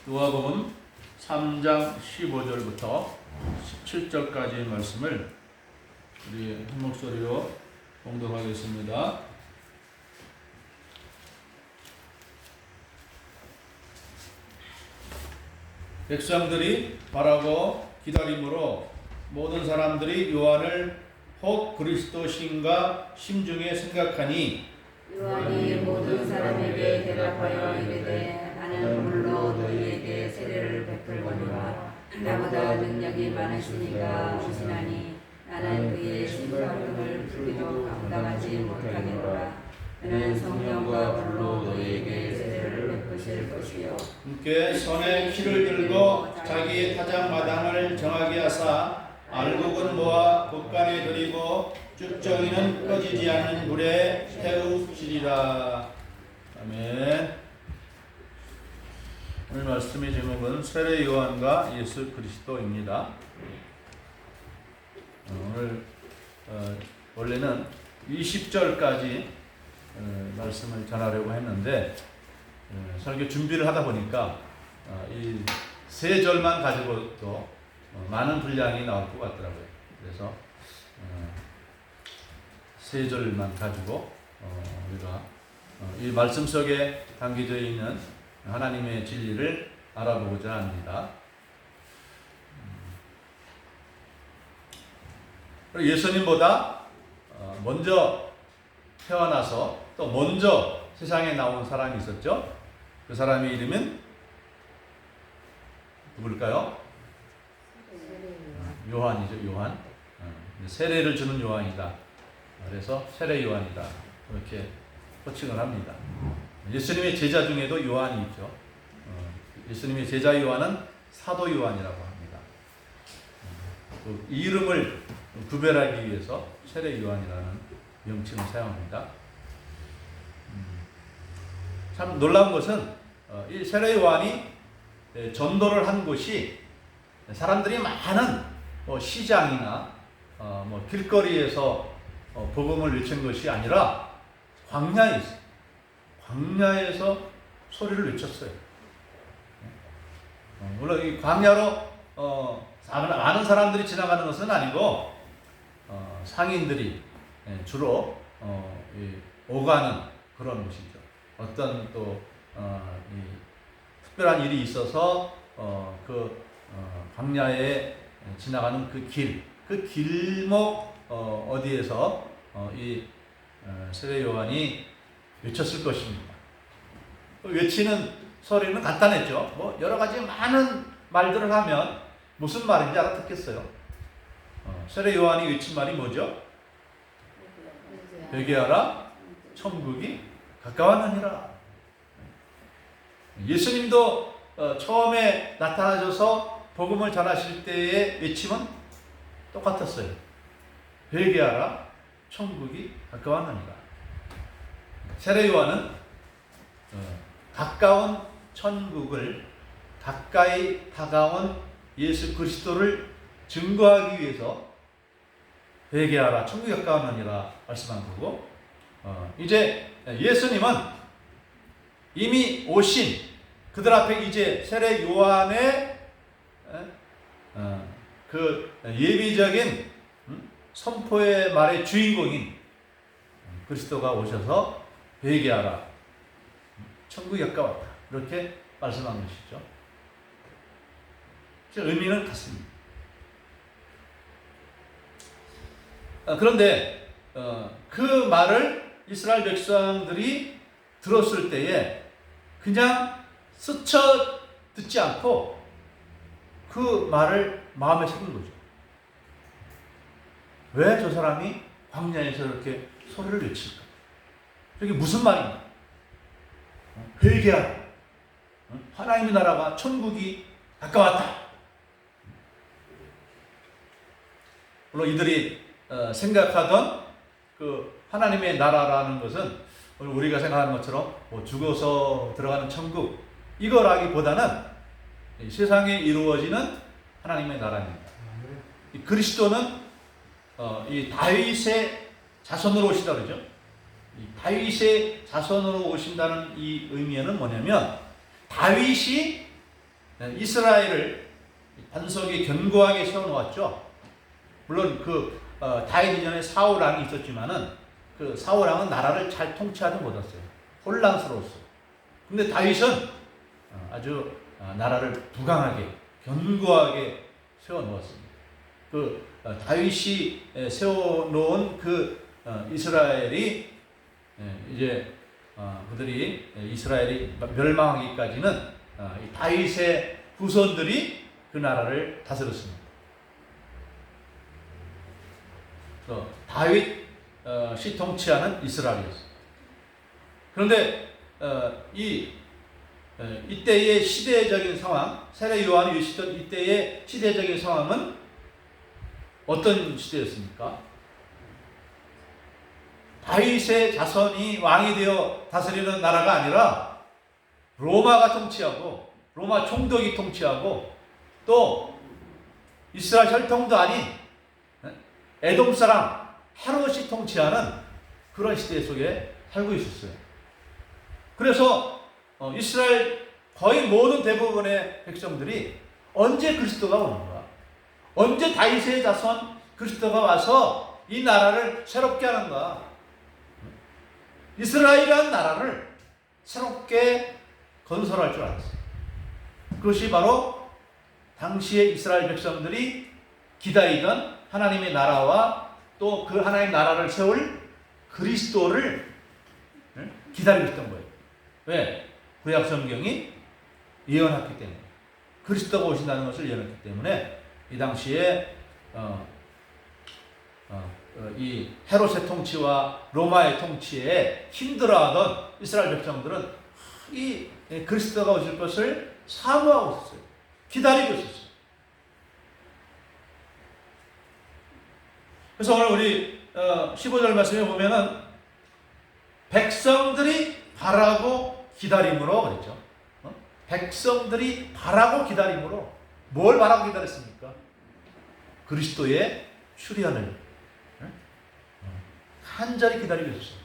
누가복음 3장 15절부터 17절까지의 말씀을 우리 한 목소리로 봉독하겠습니다. 백성들이 바라고 기다림으로 모든 사람들이 요한을 혹 그리스도신가 심중에 생각하니 요한이 모든 사람에게 대답하여 이르되 나는 물로 너희에게 세례를 베풀거니와 나보다 능력이 많으시니가 오시나니 나는 그의 심부름을 비록 감당하지 못하겠노라. 그는 성령과 불로 너희에게 세례를 베푸실 것이요 함께 손에 키를 들고 자기의 타작마당을 정하게 하사 알곡은 모아 곳간에 들이고 쭉정이는 꺼지지 않는 불에 태우시리라. 아멘. 오늘 말씀의 제목은 세례 요한과 예수 그리스도입니다. 오늘 원래는 20절까지 말씀을 전하려고 했는데 설교 준비를 하다 보니까 이 세 절만 가지고도 많은 분량이 나올 것 같더라고요. 그래서 세 절만 가지고 우리가 이 말씀 속에 담겨져 있는 하나님의 진리를 알아보고자 합니다. 예수님보다 먼저 태어나서 또 먼저 세상에 나온 사람이 있었죠. 그 사람의 이름은 누굴까요? 요한이죠. 요한. 세례를 주는 요한이다. 그래서 세례 요한이다. 이렇게 호칭을 합니다. 예수님의 제자 중에도 요한이 있죠. 예수님의 제자 요한은 사도 요한이라고 합니다. 이 이름을 구별하기 위해서 세례 요한이라는 명칭을 사용합니다. 참 놀라운 것은 이 세례 요한이 전도를 한 곳이 사람들이 많은 시장이나 길거리에서 복음을 외친 것이 아니라 광야에 있어요. 광야에서 소리를 외쳤어요. 물론 이 광야로 많은 사람들이 지나가는 것은 아니고 상인들이 주로 오가는 그런 곳이죠. 어떤 또 특별한 일이 있어서 그 광야에 지나가는 그 길목 어디에서 이 세례 요한이 외쳤을 것입니다. 외치는 소리는 간단했죠. 여러 가지 많은 말들을 하면 무슨 말인지 알아듣겠어요. 세례 요한이 외친 말이 뭐죠? 회개하라, 천국이 가까웠느니라. 예수님도 처음에 나타나셔서 복음을 전하실 때의 외침은 똑같았어요. 회개하라, 천국이 가까웠느니라. 세례 요한은 가까운 천국을 가까이 다가온 예수 그리스도를 증거하기 위해서 회개하라, 천국이 가까웠느니라 말씀한 거고, 이제 예수님은 이미 오신 그들 앞에 이제 세례 요한의 그 예비적인 선포의 말의 주인공인 그리스도가 오셔서 회개하라, 천국이 가까웠다, 이렇게 말씀한 것이죠. 의미는 같습니다. 그런데 그 말을 이스라엘 백성들이 들었을 때에 그냥 스쳐 듣지 않고 그 말을 마음에 새긴 거죠. 왜 저 사람이 광야에서 이렇게 소리를 외칠까? 이게 무슨 말인가? 회개하라. 하나님의 나라가 천국이 가까웠다. 물론 이들이 생각하던 그 하나님의 나라라는 것은 우리가 생각하는 것처럼 죽어서 들어가는 천국, 이거라기보다는 세상에 이루어지는 하나님의 나라입니다. 그리스도는 이 다윗의 자손으로 오시다 그러죠. 이 다윗의 자손으로 오신다는 이 의미에는 뭐냐면 다윗이 이스라엘을 반석에 견고하게 세워놓았죠. 물론 다윗 이전에 사울 왕이 있었지만은 그 사울 왕은 나라를 잘 통치하지 못했어요. 혼란스러웠어요. 근데 다윗은 아주 나라를 부강하게 견고하게 세워놓았습니다. 다윗이 세워놓은 이스라엘이 이제 그들이 이스라엘이 멸망하기까지는 이 다윗의 후손들이 그 나라를 다스렸습니다. 다윗이 통치하는 이스라엘이었어요. 그런데 이때의 시대적인 상황, 세례 요한이 계시던 이때의 시대적인 상황은 어떤 시대였습니까? 다윗의 자손이 왕이 되어 다스리는 나라가 아니라 로마가 통치하고 로마 총독이 통치하고 또 이스라엘 혈통도 아닌 에돔 사람 헤롯이 통치하는 그런 시대 속에 살고 있었어요. 그래서 이스라엘 거의 모든 대부분의 백성들이 언제 그리스도가 오는가? 언제 다윗의 자손 그리스도가 와서 이 나라를 새롭게 하는가? 이스라엘이라는 나라를 새롭게 건설할 줄 알았어요. 그것이 바로 당시의 이스라엘 백성들이 기다리던 하나님의 나라와 또 그 하나님의 나라를 세울 그리스도를 기다리고 있던 거예요. 왜? 구약 성경이 예언했기 때문에, 그리스도가 오신다는 것을 예언했기 때문에 이 당시에 이 헤롯의 통치와 로마의 통치에 힘들어하던 이스라엘 백성들은 이 그리스도가 오실 것을 사모하고 있었어요. 기다리고 있었어요. 그래서 오늘 우리 15절 말씀에 보면은 백성들이 바라고 기다림으로 그랬죠. 백성들이 바라고 기다림으로 뭘 바라고 기다렸습니까? 그리스도의 출현을 간절히 기다리고 있었어요.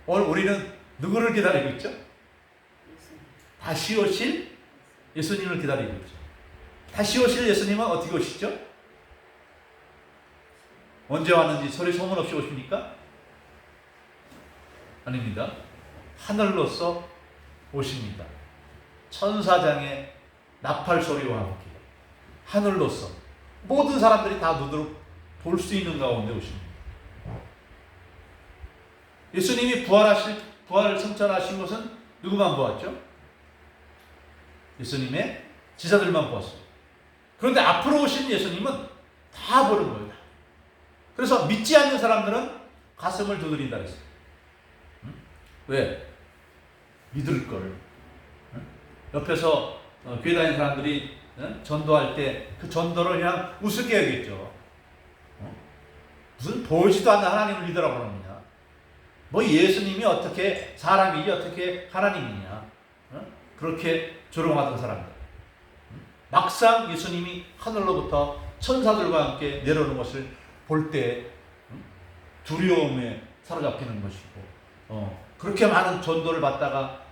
오늘 우리는 누구를 기다리고 있죠? 다시 오실 예수님을 기다리고 있죠. 다시 오실 예수님은 어떻게 오시죠? 언제 왔는지 소리 소문 없이 오십니까? 아닙니다. 하늘로서 오십니다. 천사장의 나팔 소리와 함께 하늘로서 모든 사람들이 다 눈으로 볼 수 있는 가운데 오십니다. 예수님이 부활을 성천하신 것은 누구만 보았죠? 예수님의 지사들만 보았어요. 그런데 앞으로 오신 예수님은 다 보는 거예요. 그래서 믿지 않는 사람들은 가슴을 두드린다 그랬어요. 왜? 믿을 걸. 옆에서 교회 다니는 사람들이 전도할 때 그 전도를 그냥 우습게 여겼죠. 무슨 보이지도 않는 하나님을 믿으라고 그러느냐. 뭐 예수님이 어떻게 사람이지 어떻게 하나님이냐. 그렇게 조롱하던 사람들. 막상 예수님이 하늘로부터 천사들과 함께 내려오는 것을 볼 때 두려움에 사로잡히는 것이고, 그렇게 많은 전도를 받다가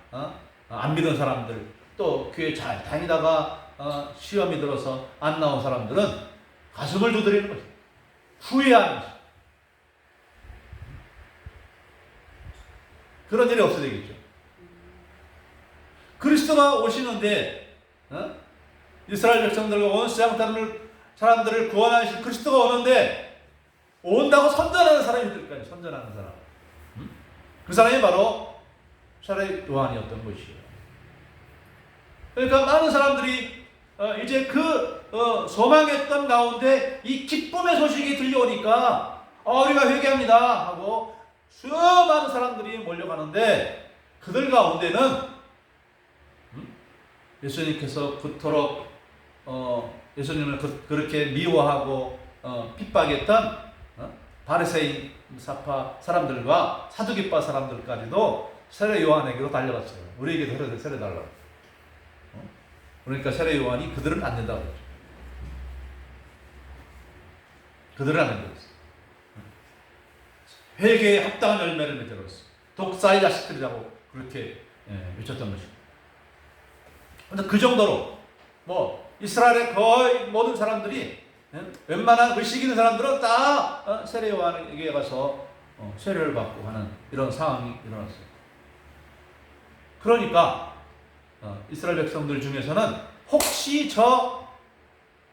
안 믿은 사람들, 또 교회 잘 다니다가 시험이 들어서 안 나온 사람들은 가슴을 두드리는 것이죠. 후회하는 것이죠. 그런 일이 없어야 되겠죠. 그리스도가 오시는데 이스라엘 백성들과 온 세상 사람들을 구원하실 그리스도가 오는데 온다고 선전하는 사람이 있을까요? 선전하는 사람. 그 사람이 바로 세례 요한이었던 것이에요. 그러니까 많은 사람들이 이제 소망했던 가운데 이 기쁨의 소식이 들려오니까 우리가 회개합니다 하고 수많은 사람들이 몰려가는데 그들 가운데는 예수님께서 그토록 예수님을 그렇게 미워하고 핍박했던 바리새인 사파 사람들과 사두개파 사람들까지도 세례 요한에게로 달려갔어요. 우리에게도 세례 달라고. 그러니까 세례 요한이 그들은 안 된다고 그랬죠. 그들은 안 된다고 했어요. 회개에 합당한 열매를 맺으라고 했어요. 독사의 자식들이라고 그렇게 외쳤던 것입니다. 그런데 그 정도로 뭐 이스라엘의 거의 모든 사람들이 웬만한 의식 있는 사람들은 다 세례 요한에게 가서 세례를 받고 하는 이런 상황이 일어났어요. 그러니까 이스라엘 백성들 중에서는 혹시 저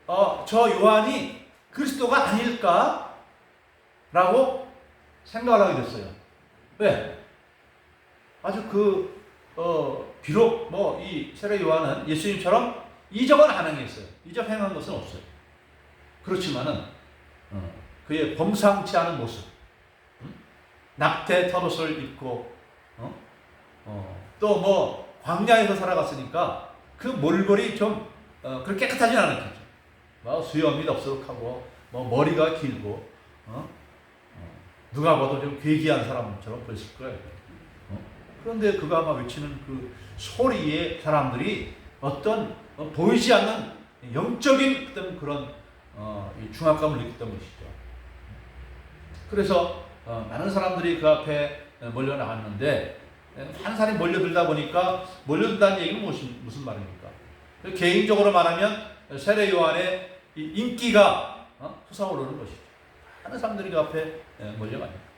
요한이 그리스도가 아닐까라고 생각을 하게 됐어요. 왜? 아주 비록 뭐 이 세례 요한은 예수님처럼 이적은 안 행했어요. 이적 행한 것은 없어요. 그렇지만은 그의 범상치 않은 모습, 낙태 털옷을 입고 또 뭐 광야에서 살아갔으니까 그 몰골이 좀 그렇게 깨끗하진 않았겠죠. 뭐 수염이 덥수룩하고 뭐 머리가 길고 누가 봐도 좀 괴기한 사람처럼 보였을 거예요. 그런데 그가 아마 외치는 그 소리에 사람들이 어떤 보이지 않는 영적인 어떤 그런 중압감을 느꼈던 것이죠. 그래서 많은 사람들이 그 앞에 몰려 나왔는데 한 사람이 몰려들다 보니까 몰려든다는 얘기는 무슨 말입니까? 개인적으로 말하면 세례 요한의 인기가 솟아오르는 것이죠. 많은 사람들이 그 앞에 몰려갑니다.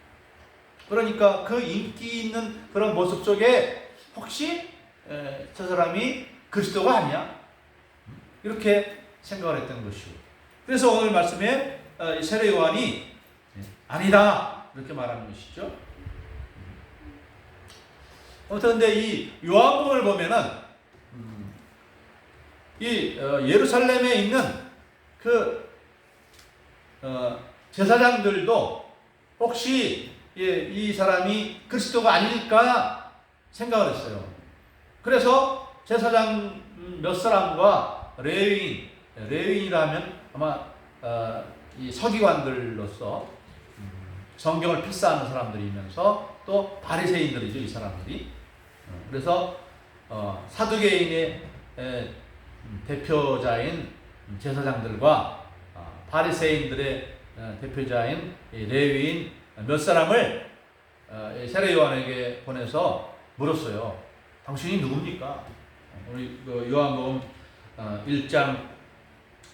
그러니까 그 인기 있는 그런 모습 속에 혹시 저 사람이 그리스도가 아니야? 이렇게 생각을 했던 것이고, 그래서 오늘 말씀에 세례 요한이 아니다 이렇게 말하는 것이죠. 아무튼 근데 이 요한복음을 보면은 이 예루살렘에 있는 그 제사장들도 혹시 이 사람이 그리스도가 아닐까 생각을 했어요. 그래서 제사장 몇 사람과 레위인이라면 아마 이 서기관들로서 성경을 필사하는 사람들이면서 또 바리새인들이죠, 이 사람들이. 그래서 사두개인의 대표자인 제사장들과 바리새인들의 대표자인 레위인 몇 사람을 세례 요한에게 보내서 물었어요. 당신이 누굽니까? 우리 요한복음 1장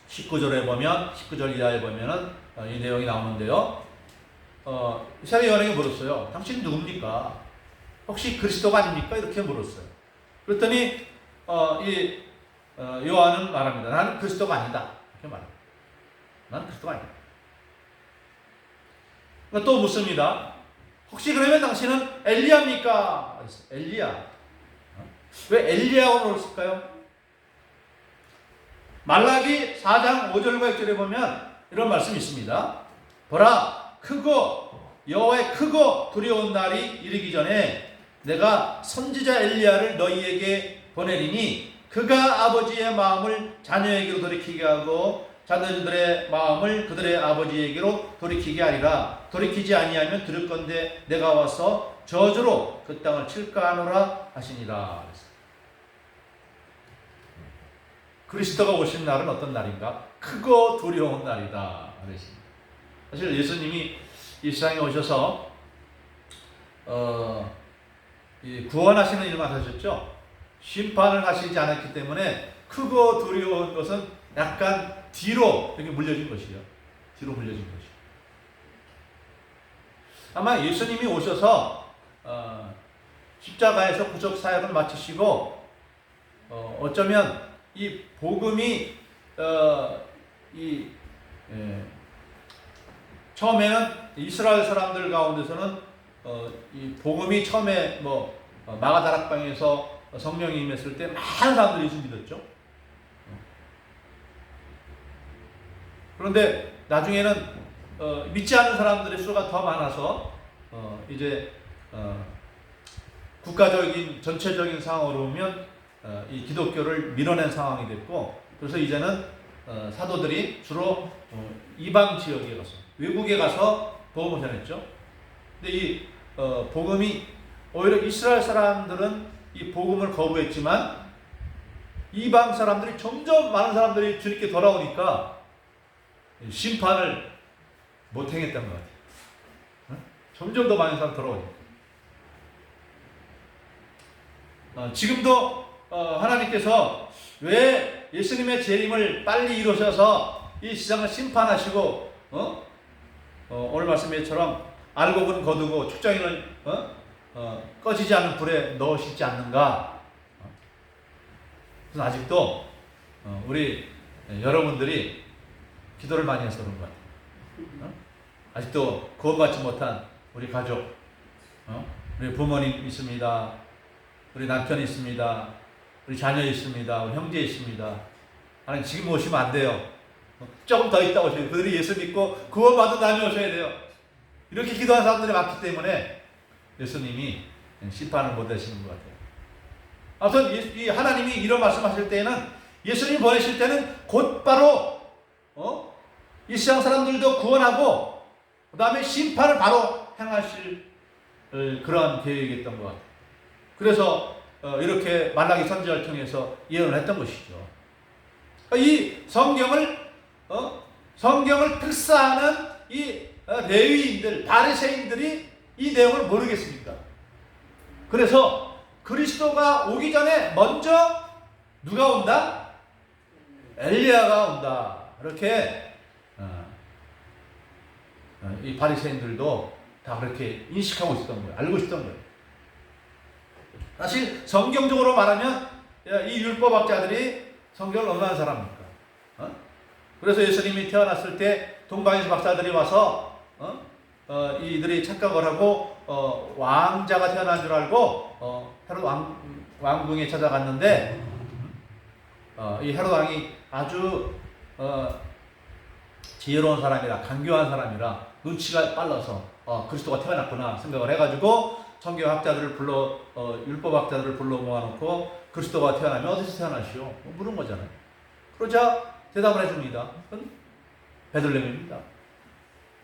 19절에 보면 19절 이하에 보면은 이 내용이 나오는데요. 세례 요한에게 물었어요. 당신이 누굽니까? 혹시 그리스도가 아닙니까? 이렇게 물었어요. 그랬더니 요한은 말합니다. 나는 그리스도가 아니다. 이렇게 말합니다. 나는 그리스도가 아니다. 또 묻습니다. 혹시 그러면 당신은 엘리야입니까? 엘리야. 왜 엘리야라고 물었을까요? 말라기 4장 5절과 6절에 보면 이런 말씀이 있습니다. 보라, 여호와의 크고 두려운 날이 이르기 전에 내가 선지자 엘리야를 너희에게 보내리니 그가 아버지의 마음을 자녀에게로 돌이키게 하고 자녀들의 마음을 그들의 아버지에게로 돌이키게 하리라. 돌이키지 아니하면 들을 건데 내가 와서 저주로 그 땅을 칠까 하노라 하시니라. 그리스도가 오신 날은 어떤 날인가? 크고 두려운 날이다. 사실 예수님이 이 세상에 오셔서 구원하시는 일만 하셨죠. 심판을 하시지 않았기 때문에 크고 두려운 것은 약간 뒤로 이렇게 물려진 것이요. 뒤로 물려진 것이요. 아마 예수님이 오셔서 십자가에서 구속 사역을 마치시고 어쩌면 이 복음이 처음에는 이스라엘 사람들 가운데서는 이 복음이 처음에 마가다락방에서 성령이 임했을 때 많은 사람들이 예수 믿었죠. 그런데 나중에는 믿지 않는 사람들의 수가 더 많아서 이제 국가적인 전체적인 상황으로 보면 이 기독교를 밀어낸 상황이 됐고, 그래서 이제는 사도들이 주로 이방 지역에 가서 외국에 가서 복음을 전했죠. 근데 이 복음이 오히려 이스라엘 사람들은 이 복음을 거부했지만 이방 사람들이 점점 많은 사람들이 주님께 돌아오니까 심판을 못 행했던 것 같아요. 점점 더 많은 사람 돌아오니까. 지금도 하나님께서 왜 그런데 예수님의 재림을 빨리 이루셔서 이 세상을 심판하시고 오늘 말씀처럼 알곡은 거두고 축장인은 꺼지지 않는 불에 넣으시지 않는가? 그래서 아직도 우리 여러분들이 기도를 많이 해서 그런 것 같아요. 아직도 구원받지 못한 우리 가족, 우리 부모님 있습니다. 우리 남편이 있습니다. 우리 자녀 있습니다. 우리 형제 있습니다. 하나님 지금 오시면 안 돼요. 조금 더 있다 오셔야 돼요. 그들이 예수 믿고 구원받은 다음에 오셔야 돼요. 이렇게 기도하는 사람들이 많기 때문에 예수님이 심판을 못 하시는 것 같아요. 아무튼 이 하나님이 이런 말씀하실 때에는 예수님 보내실 때는 곧바로 이 세상 사람들도 구원하고 그 다음에 심판을 바로 행하실 그러한 계획이었던 것 같아요. 그래서 이렇게 말라기 선지자를 통해서 예언을 했던 것이죠. 이 성경을 특사하는 이 레위인들, 바리새인들이 이 내용을 모르겠습니까? 그래서 그리스도가 오기 전에 먼저 누가 온다? 엘리야가 온다. 이렇게 이 바리새인들도 다 그렇게 인식하고 있었던 거예요. 알고 있었던 거예요. 사실 성경적으로 말하면 이 율법학자들이 성경을 어느 한 사람입니까? 그래서 예수님이 태어났을 때 동방에서 박사들이 와서 이들이 착각을 하고 왕자가 태어난 줄 알고 헤롯 왕궁에 찾아갔는데 이 헤롯 왕이 아주 지혜로운 사람이라 간교한 사람이라 눈치가 빨라서 그리스도가 태어났구나 생각을 해가지고 성경학자들을 율법학자들을 불러 모아놓고 그리스도가 태어나면 어디서 태어나시오? 물은 거잖아요. 그러자 대답을 해줍니다. 베들레헴입니다.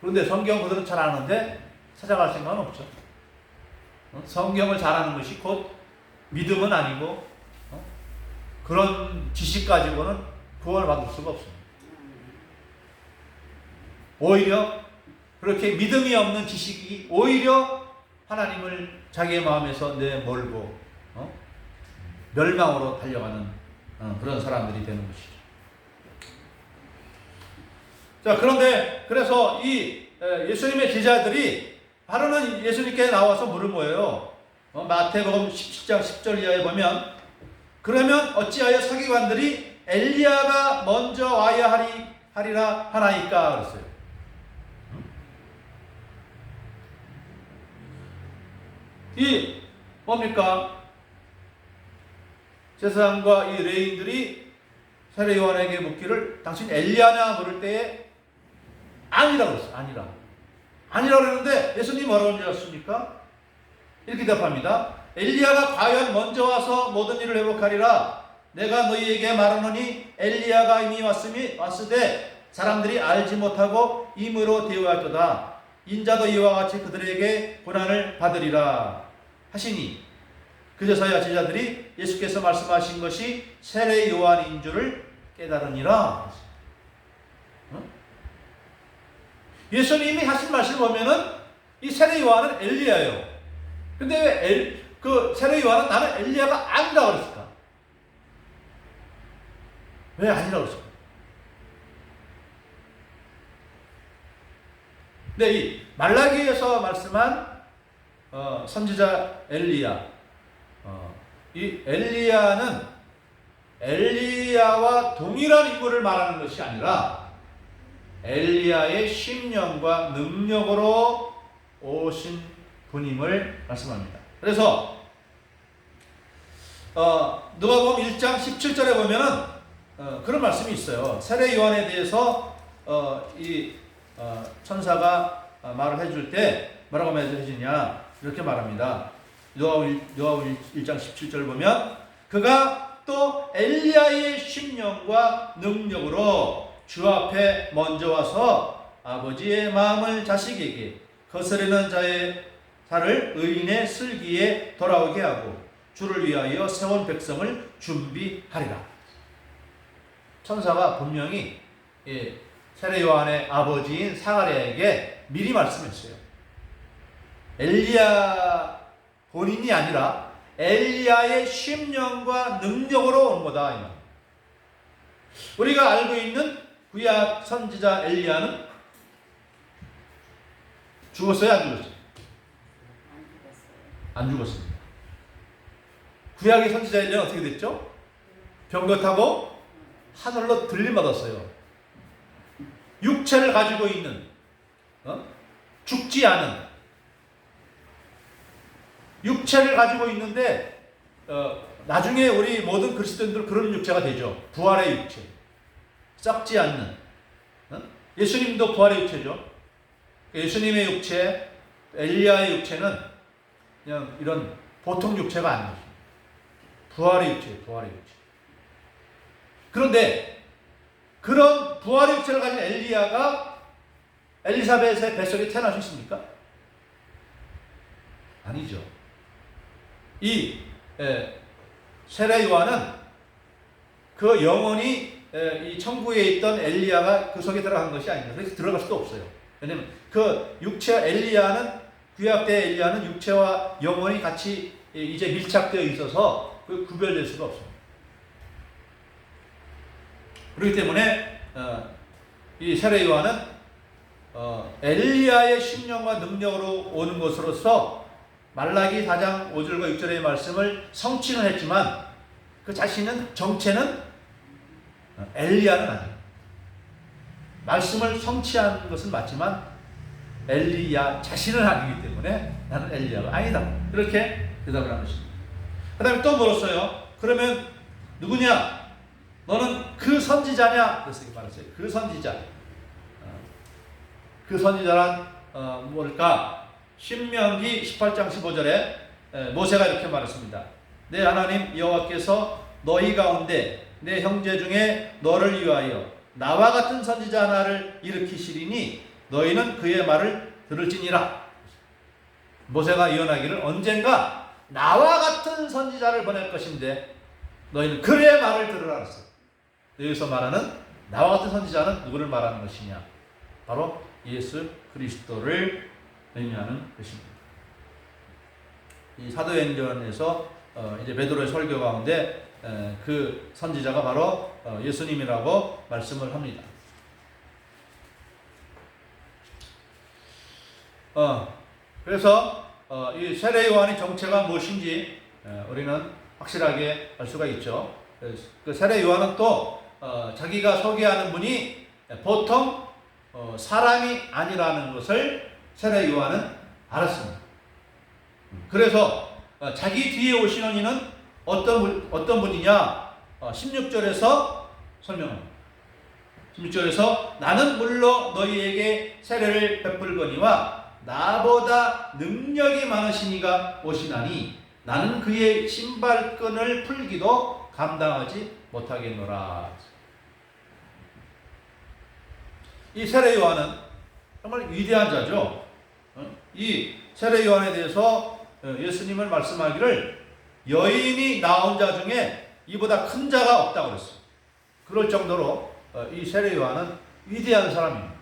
그런데 성경 그들은 잘 아는데 찾아갈 생각은 없죠. 성경을 잘 아는 것이 곧 믿음은 아니고 그런 지식 가지고는 구원을 받을 수가 없습니다. 오히려 그렇게 믿음이 없는 지식이 오히려 하나님을 자기의 마음에서 내몰고 멸망으로 달려가는 그런 사람들이 되는 것이죠. 자, 그런데 그래서 이 예수님의 제자들이 하루는 예수님께 나와서 물은 거예요. 마태복음 17장 10절 이하에 보면 그러면 어찌하여 서기관들이 엘리야가 먼저 와야 하리라 하나이까 그랬어요. 이 뭡니까? 제사장과 이 레위인들이 세례 요한에게 묻기를 당신 엘리야냐 물을 때에 아니라고 했어요. 아니라고 했는데 예수님이 뭐라고 하셨습니까? 이렇게 답합니다. 엘리야가 과연 먼저 와서 모든 일을 회복하리라. 내가 너희에게 말하노니 엘리야가 이미 왔으되 사람들이 알지 못하고 임으로 대우할도다. 인자도 이와 같이 그들에게 고난을 받으리라 하시니 그제서야 제자들이 예수께서 말씀하신 것이 세례 요한인 줄을 깨달으니라. 예수님이 하신 말씀을 보면은 이 세례 요한은 엘리야예요. 근데 왜 그 세례 요한은 나는 엘리야가 아니라고 그랬을까? 왜 아니라고 그랬을까? 근데 이 말라기에서 말씀한 선지자 엘리야, 이 엘리야는 엘리야와 동일한 인물을 말하는 것이 아니라 엘리야의 심령과 능력으로 오신 분임을 말씀합니다. 그래서 누가복음 1장 17절에 보면은 그런 말씀이 있어요. 세례 요한에 대해서 이 천사가 말을 해줄 때 뭐라고 해주냐 이렇게 말합니다. 요한복음 1장 17절을 보면 그가 또 엘리야의 심령과 능력으로 주 앞에 먼저 와서 아버지의 마음을 자식에게 거스르는 자를 의인의 슬기에 돌아오게 하고 주를 위하여 세운 백성을 준비하리라. 천사가 분명히 세례 요한의 아버지인 사가랴에게 미리 말씀했어요. 엘리야 본인이 아니라 엘리야의 심령과 능력으로 온 거다. 우리가 알고 있는 구약 선지자 엘리야는 죽었어요, 안 죽었어요? 안 죽었습니다. 구약의 선지자 엘리야는 어떻게 됐죠? 병거 타고 하늘로 들림받았어요. 육체를 가지고 있는, 죽지 않은 육체를 가지고 있는데 나중에 우리 모든 그리스도인들 그런 육체가 되죠. 부활의 육체, 썩지 않는. 예수님도 부활의 육체죠. 예수님의 육체, 엘리야의 육체는 그냥 이런 보통 육체가 아니죠. 부활의 육체, 부활의 육체. 그런데 그런 부활의 육체를 가진 엘리야가 엘리사벳의 뱃속에 태어날 수 있습니까? 아니죠. 이 세례 요한은 그 영혼이 이 천국에 있던 엘리야가 그 속에 들어간 것이 아닙니다. 그래서 들어갈 수도 없어요. 왜냐하면 그 육체 엘리야는 구약 때 엘리야는 육체와 영혼이 같이 이제 밀착되어 있어서 그 구별될 수가 없습니다. 그렇기 때문에 이 세례 요한은 엘리야의 심령과 능력으로 오는 것으로서 말라기 4장 5절과 6절의 말씀을 성취는 했지만 그 자신은 정체는 엘리야는 아니에요. 말씀을 성취한 것은 맞지만 엘리야 자신은 아니기 때문에 나는 엘리야가 아니다. 이렇게 대답을 하는 것입니다. 그 다음에 또 물었어요. 그러면 누구냐? 너는 그 선지자냐? 그래서 이렇게 말했어요. 그 선지자. 그 선지자란 뭘까? 신명기 18장 15절에 모세가 이렇게 말했습니다. 내 하나님 여호와께서 너희 가운데 내 형제 중에 너를 위하여 나와 같은 선지자 하나를 일으키시리니 너희는 그의 말을 들을지니라. 모세가 예언하기를 언젠가 나와 같은 선지자를 보낼 것인데 너희는 그의 말을 들으라 했어요. 여기서 말하는 나와 같은 선지자는 누구를 말하는 것이냐? 바로 예수 그리스도를 의미하는 것입니다. 이 사도행전에서 이제 베드로의 설교 가운데 그 선지자가 바로 예수님이라고 말씀을 합니다. 그래서 이 세례 요한의 정체가 무엇인지 우리는 확실하게 알 수가 있죠. 그 세례 요한은 또 자기가 소개하는 분이 보통 사람이 아니라는 것을 세례 요한은 알았습니다. 그래서 자기 뒤에 오시는 이는 어떤 분이냐? 16절에서 설명합니다. 16절에서 나는 물로 너희에게 세례를 베풀거니와 나보다 능력이 많으신 이가 오시나니 나는 그의 신발끈을 풀기도 감당하지 못하겠노라. 이 세례 요한은 정말 위대한 자죠. 이 세례 요한에 대해서 예수님을 말씀하기를 여인이 낳은 자 중에 이보다 큰 자가 없다고 그랬어요. 그럴 정도로 이 세례 요한은 위대한 사람입니다.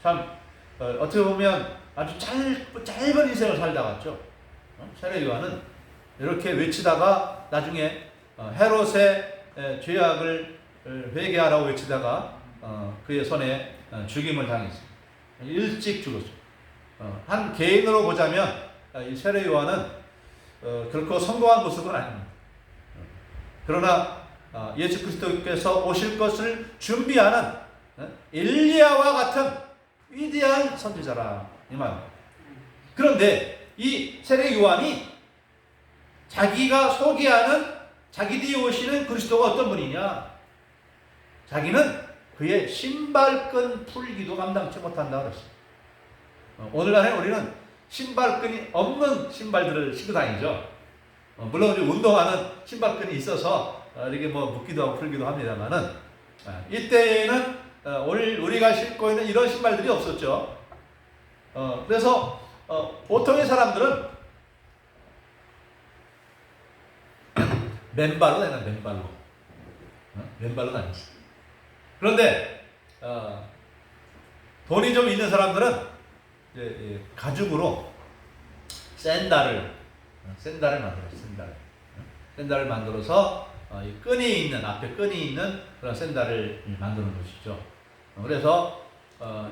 참 어떻게 보면 아주 짧은 인생을 살다 갔죠. 세례 요한은 이렇게 외치다가 나중에 헤롯의 죄악을 회개하라고 외치다가 그의 손에 죽임을 당했습니다. 일찍 죽었죠. 한 개인으로 보자면 이 세례 요한은 결코 성공한 모습은 아닙니다. 그러나 예수 그리스도께서 오실 것을 준비하는 엘리야와 같은 위대한 선지자라 이 말. 그런데 이 세례 요한이 자기가 소개하는 자기 뒤에 오시는 그리스도가 어떤 분이냐? 자기는 그의 신발끈 풀기도 감당치 못한다 그랬어요. 오늘날에 우리는 신발끈이 없는 신발들을 신고 다니죠. 물론 운동화는 신발끈이 있어서 이렇게 뭐 묶기도 하고 풀기도 합니다만은 이때에는 우리가 신고 있는 이런 신발들이 없었죠. 그래서 보통의 사람들은 맨발로 다니는 맨발로 다녔어요. 그런데 돈이 좀 있는 사람들은 이제 가죽으로 샌들을 만들어요. 샌들. 샌들을 만들어서 이 끈이 있는, 앞에 끈이 있는 그런 샌들을 만드는 것이죠. 그래서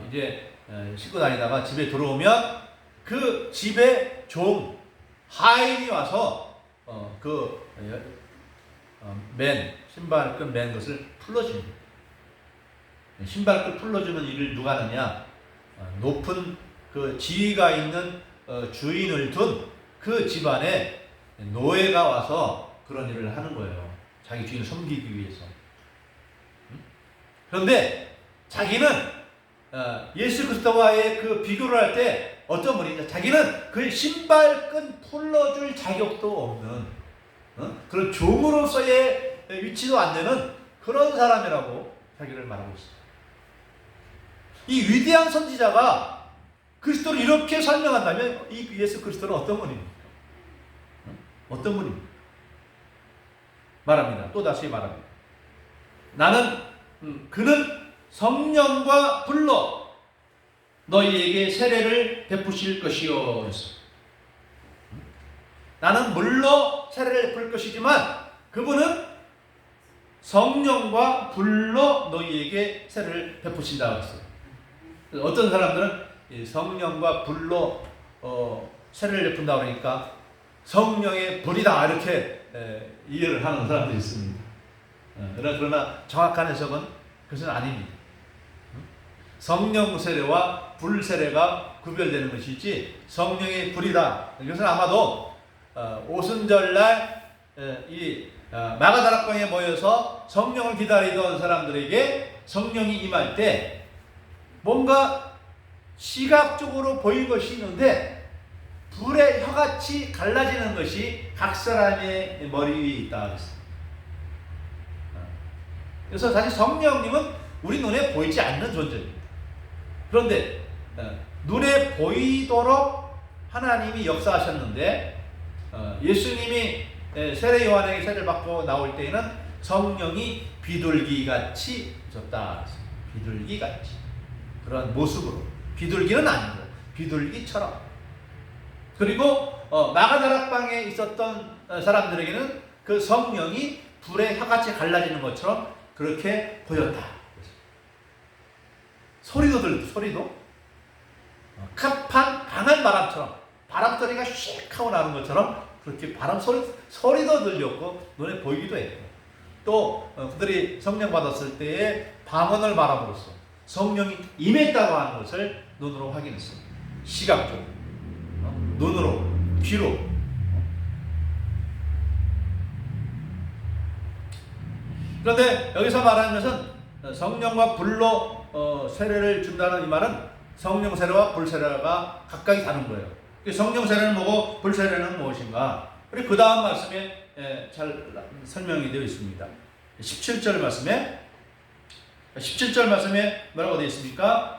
이제 신고 다니다가 집에 들어오면 그 집에 종 하인이 와서 신발끈 맨 것을 풀러줍니다. 신발끈 풀러주는 일을 누가 하느냐? 높은 그 지위가 있는 주인을 둔 그 집안에 노예가 와서 그런 일을 하는 거예요. 자기 주인을 섬기기 위해서. 그런데 자기는 예수 그리스도와의 그 비교를 할 때 어떤 분이냐? 자기는 그 신발끈 풀러줄 자격도 없는 그런 종으로서의 위치도 안 되는 그런 사람이라고 자기를 말하고 있습니다. 이 위대한 선지자가 그리스도를 이렇게 설명한다면 이 예수 그리스도는 어떤 분입니까? 어떤 분입니까? 말합니다. 또 다시 말합니다. 그는 성령과 불로 너희에게 세례를 베푸실 것이요. 나는 물로 세례를 베풀 것이지만 그분은 성령과 불로 너희에게 세례를 베푸신다고 했어요. 어떤 사람들은 성령과 불로 세례를 베푼다 그러니까 성령의 불이다 이렇게 이해를 하는 사람들이 있습니다. 그러나 정확한 해석은 그것은 아닙니다. 성령 세례와 불 세례가 구별되는 것이지 성령의 불이다. 이것은 아마도 오순절날 이 마가다락방에 모여서 성령을 기다리던 사람들에게 성령이 임할 때 뭔가 시각적으로 보인 것이 있는데 불의 혀같이 갈라지는 것이 각 사람의 머리 위에 있다 그랬습니다. 그래서 사실 성령님은 우리 눈에 보이지 않는 존재입니다. 그런데 눈에 보이도록 하나님이 역사하셨는데 예수님이 세례 요한에게 세례를 받고 나올 때에는 성령이 비둘기같이 오셨다. 비둘기같이 그런 모습으로 비둘기는 아니고 비둘기처럼 그리고 마가다락방에 있었던 사람들에게는 그 성령이 불의 혀같이 갈라지는 것처럼 그렇게 보였다. 소리도 들리죠. 소리도 강한 바람처럼 바람소리가 씩 하고 나는 것처럼 그렇게 소리도 들렸고 눈에 보이기도 했고 또 그들이 성령 받았을 때에 방언을 말함으로써 성령이 임했다고 하는 것을 눈으로 확인했습니다. 시각적으로 눈으로 귀로 그런데 여기서 말하는 것은 성령과 불로 세례를 준다는 이 말은 성령 세례와 불 세례가 각각이 다른 거예요. 성령 세례는 뭐고 불 세례는 무엇인가? 그리고 그 다음 말씀에 잘 설명이 되어 있습니다. 17절 말씀에 뭐라고 되어 있습니까?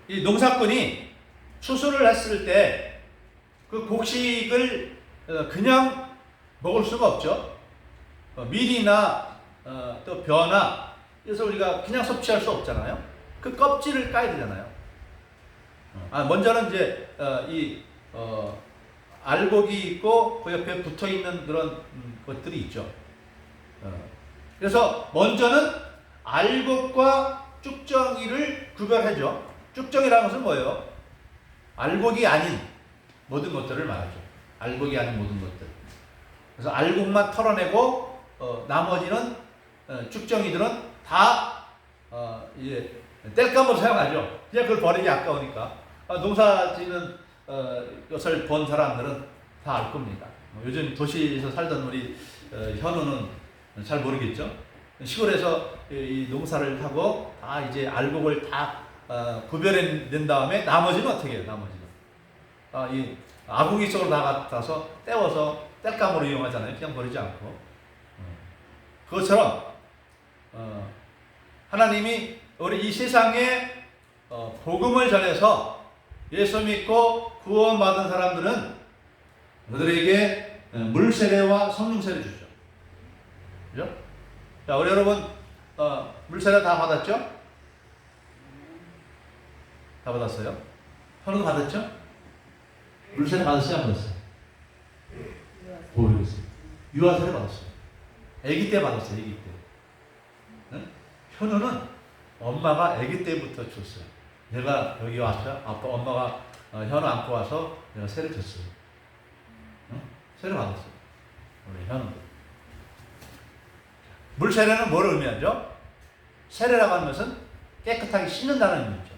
이 농사꾼이 추수를 했을 때 그 곡식을 그냥 먹을 수가 없죠. 밀이나 또 벼나 그래서 우리가 그냥 섭취할 수 없잖아요. 그 껍질을 까야 되잖아요. 먼저는 이제 알곡이 있고 그 옆에 붙어 있는 그런 것들이 있죠. 그래서 먼저는 알곡과 쭉정이를 구별하죠. 쭉정이라는 것은 뭐예요? 알곡이 아닌 모든 것들을 말하죠. 알곡이 아닌 모든 것들. 그래서 알곡만 털어내고 나머지는 쭉정이들은 다 이제 땔감으로 사용하죠. 그냥 그걸 버리기 아까우니까. 농사 짓는 것을 본 사람들은 다 알 겁니다. 요즘 도시에서 살던 우리 현우는 잘 모르겠죠. 시골에서 이 농사를 하고 다 이제 알곡을 다 구별해낸 다음에 나머지는 어떻게 해요? 나머지는 이 아궁이 속으로 나가서 떼워서 땔감으로 이용하잖아요. 그냥 버리지 않고. 그것처럼 하나님이 우리 이 세상에 복음을 전해서 예수 믿고 구원받은 사람들은 그들에게 물 세례와 성령 세례 주죠. 그죠? 자, 우리 여러분 물세례 다 받았죠? 다 받았어요? 현우도 받았죠? 물세례 받았어요? 안 받았어요? 모르겠어요. 유아세례 받았어요. 아기 때 받았어요. 아기 때. 응? 현우는 엄마가 아기 때부터 줬어요. 내가 여기 와서 엄마가 현우 안고 와서 내가 세례 줬어요. 응? 세례 받았어요. 우리 현우도. 물세례는 뭘 의미하죠? 세례라고 하는 것은 깨끗하게 씻는다는 의미죠.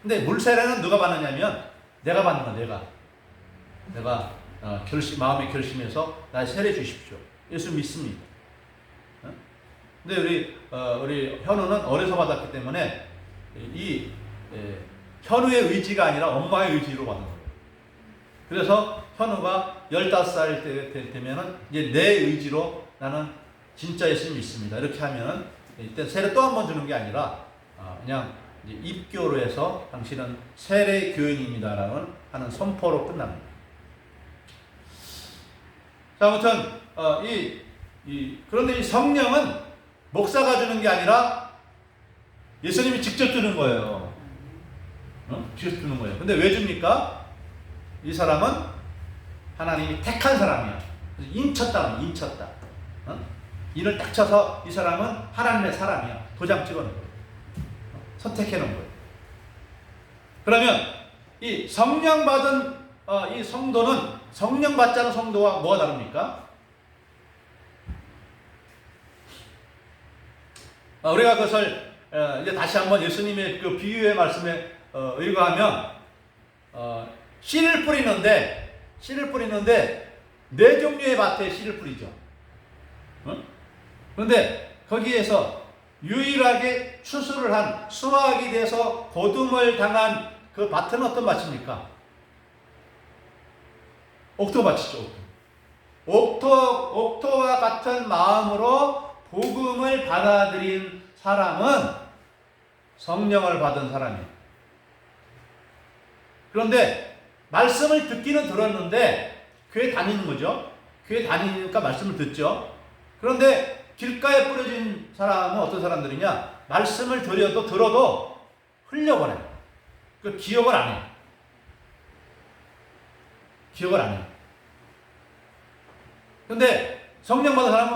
근데 물세례는 누가 받느냐면 내가 받는 거야. 내가 마음의 결심해서 나 세례 주십시오. 예수 믿습니다. 근데 우리 현우는 어려서 받았기 때문에 현우의 의지가 아니라 엄마의 의지로 받는 거예요. 그래서 현우가 15살 때 되면은 이제 내 의지로 나는 진짜 예수 믿습니다. 이렇게 하면은 이때 세례 또 한 번 주는 게 아니라 그냥 이제 입교로 해서 당신은 세례 교인입니다라는 하는 선포로 끝납니다. 자, 아무튼 그런데 이 성령은 목사가 주는 게 아니라 예수님이 직접 주는 거예요. 직접 주는 거예요. 근데 왜 줍니까? 이 사람은 하나님이 택한 사람이야. 인쳤다. 인을 딱 쳐서 이 사람은 하나님의 사람이야. 도장 찍어놓은 거예요. 선택해놓은 거예요. 그러면 이 성령 받은 이 성도는 성령 받지 않은 성도와 뭐가 다릅니까? 우리가 그것을 이제 다시 한번 예수님의 그 비유의 말씀에 의거하면 씨를 뿌리는데 네 종류의 밭에 씨를 뿌리죠. 그런데 거기에서 유일하게 추수를 한 수확이 돼서 거둠을 당한 그 밭은 어떤 밭입니까? 옥토밭이죠. 옥토와 같은 마음으로 복음을 받아들인 사람은 성령을 받은 사람이에요. 그런데 말씀을 듣기는 들었는데 교회 다니는 거죠. 교회 다니니까 말씀을 듣죠. 그런데 길가에 뿌려진 사람은 어떤 사람들이냐? 말씀을 들어도 흘려버려요. 그 기억을 안 해요. 그런데 성령 받은 사람은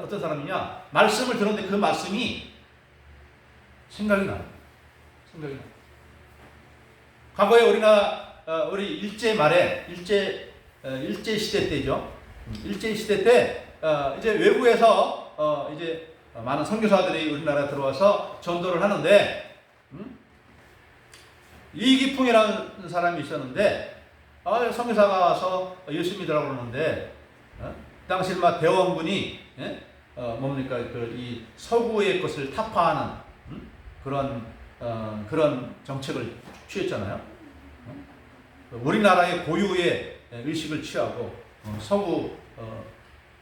어떤 사람이냐? 말씀을 들었는데 그 말씀이 생각이 나요. 과거에 우리 일제 시대 때죠. 일제 시대 때 이제 외국에서 이제 많은 선교사들이 우리나라에 들어와서 전도를 하는데 이기풍이라는 사람이 있었는데 선교사가 와서 예수 믿으라고 그러는데 당시 막 대원군이 뭡니까 이 서구의 것을 타파하는 그런 정책을 취했잖아요. 우리나라의 고유의 의식을 취하고 서구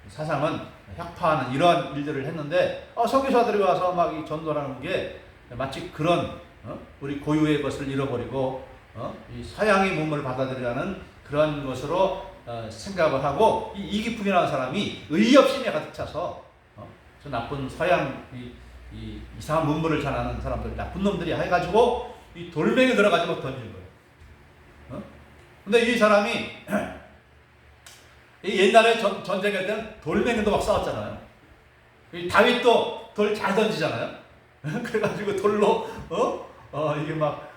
사상은 혁파하는 이러한 일들을 했는데 선교사들이 와서 막 이 전도라는 게 마치 그런 우리 고유의 것을 잃어버리고 이 서양의 문물을 받아들이라는 그런 것으로 생각을 하고 이기풍이라는 사람이 의협심에 가득 차서 저 나쁜 서양 이 이상한 문물을 전하는 사람들 나쁜 놈들이 해가지고 이 돌멩이 들어가지고 던진 거예요. 근데 이 사람이 옛날에 전쟁할 때는 돌멩이도 막 싸웠잖아요. 다윗도 돌 잘 던지잖아요. 그래가지고 돌로 이게 막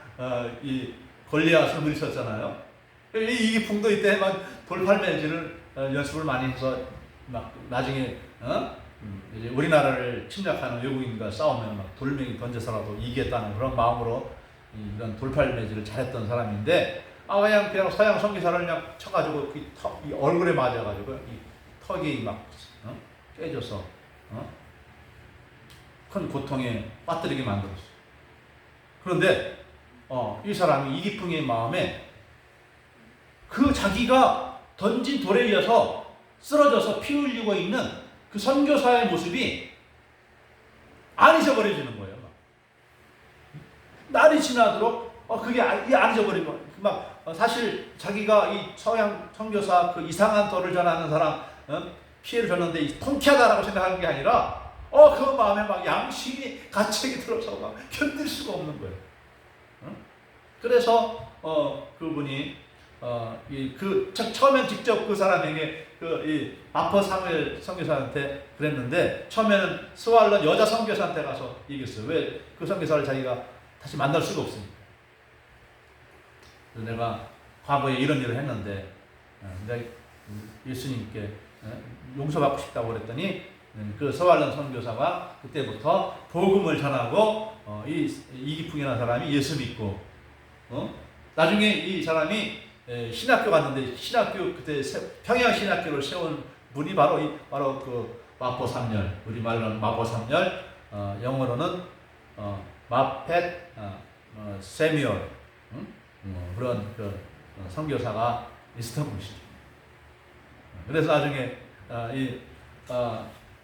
이 골리앗을 물리쳤잖아요. 이기풍도 이때 막 돌팔매질을 연습을 많이 해서 막 나중에 이제 우리나라를 침략하는 외국인과 싸우면 막 돌멩이 던져서라도 이기겠다는 그런 마음으로 이런 돌팔매질을 잘했던 사람인데 그냥 서양 선교사를 그냥 쳐가지고 이 얼굴에 맞아가지고 이 턱이 막 깨져서 큰 고통에 빠뜨리게 만들었어요. 그런데 이 사람이 이기풍의 마음에 그 자기가 던진 돌에 의해서 쓰러져서 피 흘리고 있는 그 선교사의 모습이 안 잊어버려지는 거예요. 날이 지나도록 그게 안 잊어버리고 막 사실 자기가 이 서양 선교사 그 이상한 돌을 전하는 사람 피해를 줬는데 통쾌하다라고 생각하는 게 아니라 그 마음에 막 양심이 가책이 들어서 막 견딜 수가 없는 거예요. 그래서 그분이 처음엔 직접 그 사람에게 이 마포 사무엘 선교사한테 그랬는데, 처음에는 스왈런 여자 선교사한테 가서 얘기했어요. 왜 그 선교사를 자기가 다시 만날 수가 없으니까. 그래서 내가 과거에 이런 일을 했는데 내가 예수님께 용서받고 싶다고 그랬더니, 그 스왈런 선교사가 그때부터 복음을 전하고 이기풍이라는 사람이 예수 믿고, 나중에 이 사람이 신학교 갔는데, 그때 평양 신학교를 세운 분이 바로 그 마포 3열, 우리 말로는 마포 3열, 영어로는 마펫 세뮤얼, 그런 그 선교사가 있었던 분이시죠. 그래서 나중에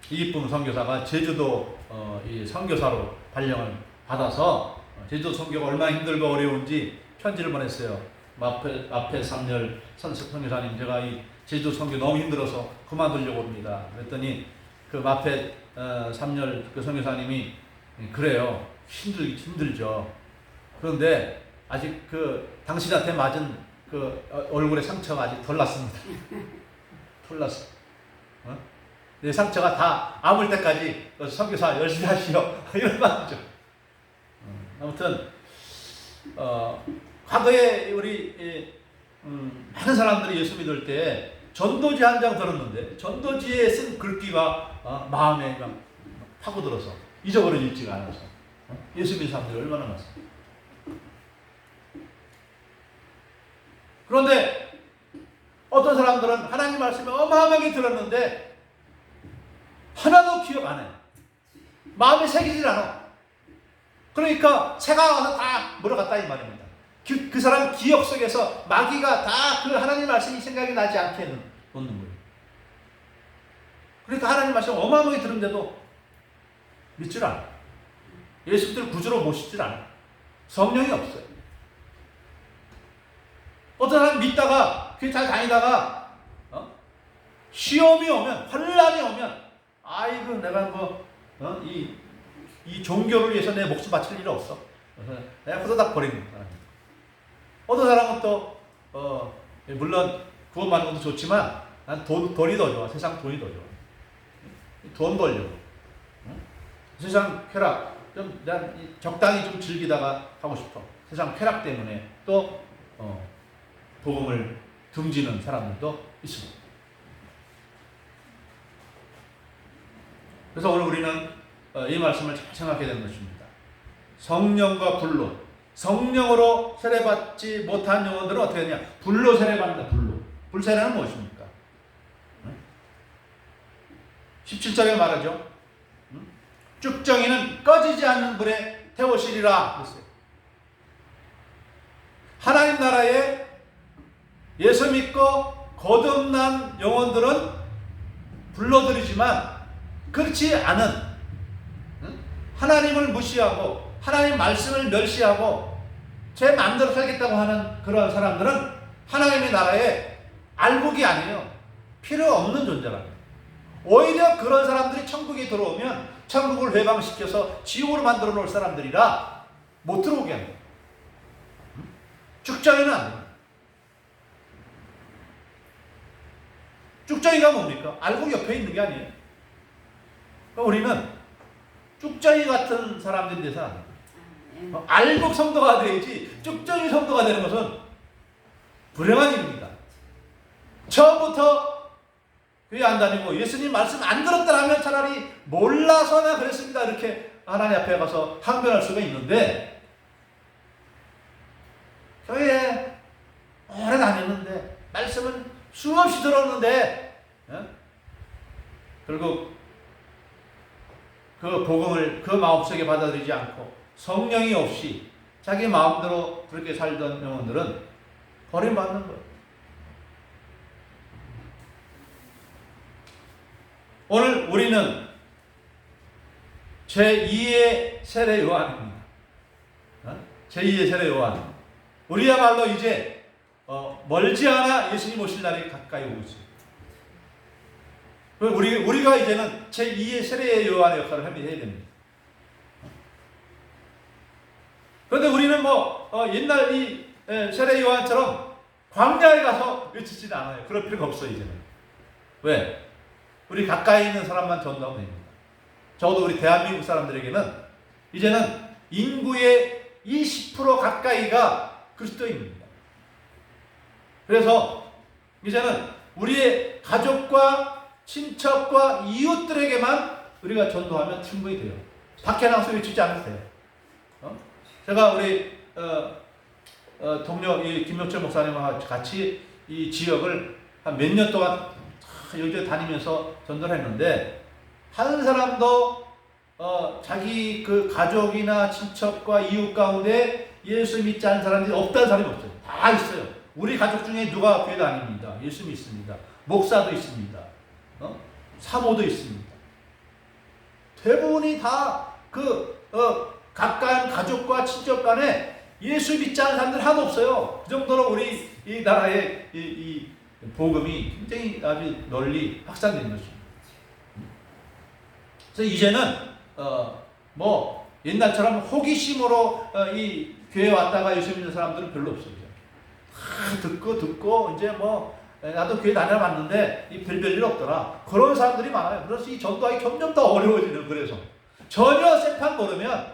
이기쁨 선교사가 제주도 이 선교사로 발령을 받아서 제주도 선교가 얼마나 힘들고 어려운지 편지를 보냈어요. 마펫 3열 선교사님, 제가 이 제주도 선교 너무 힘들어서 그만두려고 합니다. 그랬더니 그 마펫 3열 그 선교사님이, 그래요, 힘들죠. 그런데 아직 그 당신한테 맞은 그 얼굴의 상처가 아직 덜 났습니다. 덜 났어. 내 상처가 다 아물 때까지 선교사 열심히 하시오. 이런 말이죠. 아무튼 과거에 우리 많은 사람들이 예수 믿을 때 전도지 한 장 들었는데, 전도지에 쓴 글귀가 마음에 막 파고들어서 잊어버려지지가 않아서 예수 믿는 사람들이 얼마나 많습니까? 그런데 어떤 사람들은 하나님 말씀을 어마어마하게 들었는데 하나도 기억 안 해. 마음에 새기질 않아. 그러니까 새가 와서 다 물어갔다 이 말입니다. 그 사람 기억 속에서 마귀가 다 그 하나님 말씀이 생각이 나지 않게 놓는 거예요. 그러니까 하나님 말씀 어마어마하게 들은데도 믿질 않아. 예수님을 구주로 모시질 않아. 성령이 없어요. 어떤 사람 믿다가 교회 잘 다니다가 시험이 오면, 환난이 오면, 아이고 내가 이 종교를 위해서 내 목숨 바칠 일이 없어. 그래서 내가 후다닥 버리는 거야. 어떤 사람은 또 물론 구원받는 것도 좋지만 난 돈이 더 좋아. 세상 돈이 더 좋아. 돈 벌려고. 세상 쾌락 난 적당히 좀 즐기다가 하고 싶어. 세상 쾌락 때문에 또 복음을 등지는 사람들도 있습니다. 그래서 오늘 우리는 이 말씀을 잘 생각해야 되는 것입니다. 성령과 불로, 성령으로 세례받지 못한 영혼들은 어떻게 하냐? 불로 세례받는다. 불세례는 무엇입니까? 17절에 말하죠. 쭉정이는 꺼지지 않는 불에 태우시리라 그랬어요. 하나님 나라에 예수 믿고 거듭난 영혼들은 불러들이지만, 그렇지 않은 하나님을 무시하고 하나님 말씀을 멸시하고 제 마음대로 살겠다고 하는 그런 사람들은 하나님의 나라에 알곡이 아니에요. 필요 없는 존재랍니다. 오히려 그런 사람들이 천국에 들어오면 천국을 회방시켜서 지옥으로 만들어 놓을 사람들이라 못 들어오게 합니다. 쭉정이는 안 됩니다. 쭉정이가 뭡니까? 알곡 옆에 있는 게 아니에요. 그러니까 우리는 쭉정이 같은 사람들이 돼서 안 돼요. 알곡 성도가 되야지 쭉정이 성도가 되는 것은 불행한 일입니다. 처음부터 교회 안 다니고 예수님 말씀 안 들었다면 차라리 몰라서나 그랬습니다. 이렇게 하나님 앞에 가서 항변할 수가 있는데, 교회에 오래 다녔는데 말씀은 수없이 들었는데 결국 그 복음을 그 마음속에 받아들이지 않고 성령이 없이 자기 마음대로 그렇게 살던 영혼들은 버림받는 거예요. 오늘 우리는 제2의 세례 요한입니다. 제2의 세례 요한. 우리야말로 이제 멀지 않아 예수님 오실 날이 가까이 오고 있습니다. 우리가 이제는 제2의 세례 요한의 역할을 해야 됩니다. 그런데 우리는 옛날 이 세례 요한처럼 광야에 가서 외치지는 않아요. 그럴 필요가 없어요, 이제는. 왜? 우리 가까이 있는 사람만 전도하면 됩니다. 적어도 우리 대한민국 사람들에게는 이제는 인구의 20% 가까이가 그리스도인입니다. 그래서 이제는 우리의 가족과 친척과 이웃들에게만 우리가 전도하면 충분히 돼요. 밖에 나가서 외치지 않아도 돼요. 제가 우리 동료 김명철 목사님과 같이 이 지역을 한 몇 년 동안 여기저기 다니면서 전도를 했는데, 한 사람도 자기 그 가족이나 친척과 이웃 가운데 예수 믿지 않는 사람들이 없다는 사람이 없어요. 다 있어요. 우리 가족 중에 누가 교회 다닙니다. 예수 믿습니다. 목사도 있습니다. 사모도 있습니다. 대부분이 다 가까운 가족과 친척 간에 예수 믿지 않는 사람들 하나도 없어요. 그 정도로 우리 이 나라의 이 복음이 굉장히 아주 널리 확산된 것입니다. 그래서 이제는 옛날처럼 호기심으로 이 교회 왔다가 예수 믿는 사람들은 별로 없어요. 듣고 이제 나도 교회 다녀봤는데 이 별일 없더라. 그런 사람들이 많아요. 그래서 이 전도하기 점점 더 어려워지는. 그래서 전혀 생판 모르면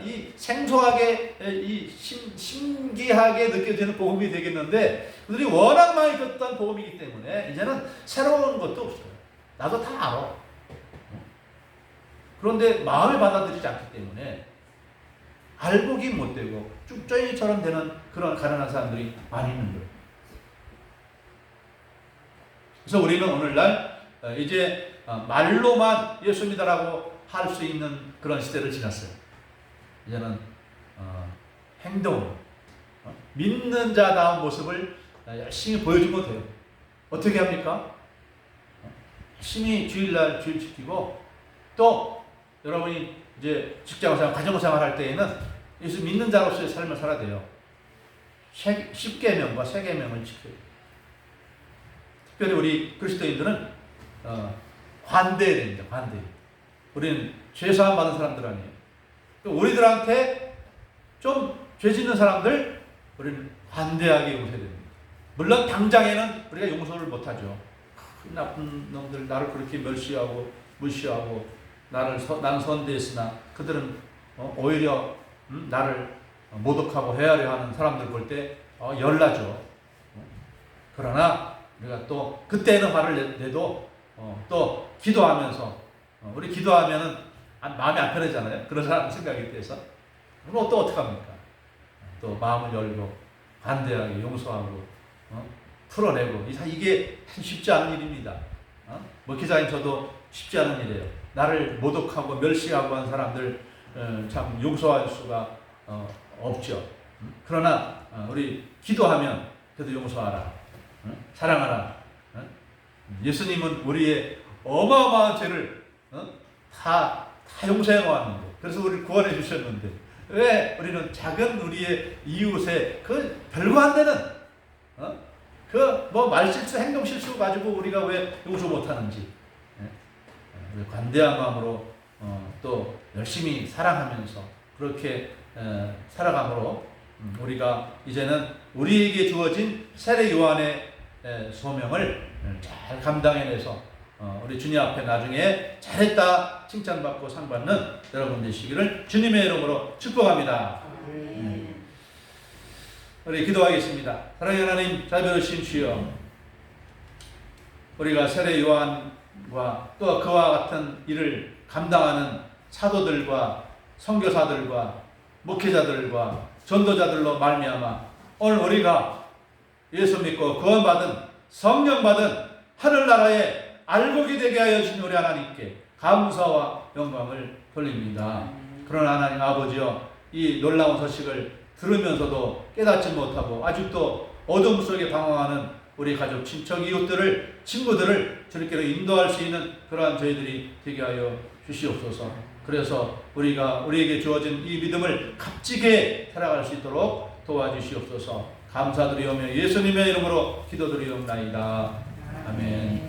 이 생소하게 이 신기하게 느껴지는 복음이 되겠는데, 그들이 워낙 많이 듣던 복음이기 때문에 이제는 새로운 것도 없어요. 나도 다 알아. 그런데 마음에 받아들이지 않기 때문에 알보기 못되고 쭉저이처럼 되는 그런 가난한 사람들이 많이 있는 거예요. 그래서 우리는 오늘날 이제 말로만 예수 믿으라고 할 수 있는 그런 시대를 지났어요. 이제는 행동, 믿는 자다운 모습을 열심히 보여주면 돼요. 어떻게 합니까? 열심히 주일날 주일 지키고, 또 여러분이 이제 직장생활, 가정생활 할 때에는 예수 믿는 자로서의 삶을 살아야 돼요. 10계명과 세계명을 지켜요. 특별히 우리 그리스도인들은 관대해야 됩니다. 관대. 우리는 죄사함 받은 사람들 아니에요. 우리들한테 좀 죄 짓는 사람들, 우리는 관대하게 용서해야 됩니다. 물론 당장에는 우리가 용서를 못하죠. 나쁜 놈들 나를 그렇게 멸시하고 무시하고 나는 선대했으나 그들은 오히려 나를 모독하고 해하려 하는 사람들 볼 때 열나죠. 그러나 우리가 또 그때는 화를 내도 또 기도하면서, 우리 기도하면은 마음이 안 편해지잖아요. 그런 사람 생각이 돼서. 그럼 또 어떡합니까? 또 마음을 열고 관대하게 용서하고 풀어내고. 이게 쉽지 않은 일입니다. 목회자인 저도 쉽지 않은 일이에요. 나를 모독하고 멸시하고 한 사람들 참 용서할 수가 없죠. 그러나 우리 기도하면 그래도 용서하라, 사랑하라. 예수님은 우리의 어마어마한 죄를 다 용서해 놓았는데, 그래서 우리를 구원해 주셨는데, 왜 우리는 작은 우리의 이웃의 그 별거 안 되는 말실수, 행동실수 가지고 우리가 왜 용서 못하는지, 관대한 마음으로 또 열심히 사랑하면서 그렇게 살아감으로 우리가 이제는 우리에게 주어진 세례 요한의 소명을 잘 감당해내서 우리 주님 앞에 나중에 잘했다 칭찬받고 상 받는 여러분 되시기를 주님의 이름으로 축복합니다. 우리 기도하겠습니다. 사랑하는 하나님, 잘 들으신 주여, 우리가 세례 요한과 또 그와 같은 일을 감당하는 사도들과 선교사들과 목회자들과 전도자들로 말미암아 오늘 우리가 예수 믿고 구원받은, 성령 받은 하늘나라의 알곡이 되게 하여 주신 우리 하나님께 감사와 영광을 돌립니다. 그러나 하나님 아버지여, 이 놀라운 소식을 들으면서도 깨닫지 못하고 아직도 어둠 속에 방황하는 우리 가족, 친척, 이웃들을, 친구들을 저렇게로 인도할 수 있는 그러한 저희들이 되게 하여 주시옵소서. 그래서 우리에게 주어진 이 믿음을 값지게 살아갈 수 있도록 도와주시옵소서. 감사드리오며 예수님의 이름으로 기도드리옵나이다. 아멘.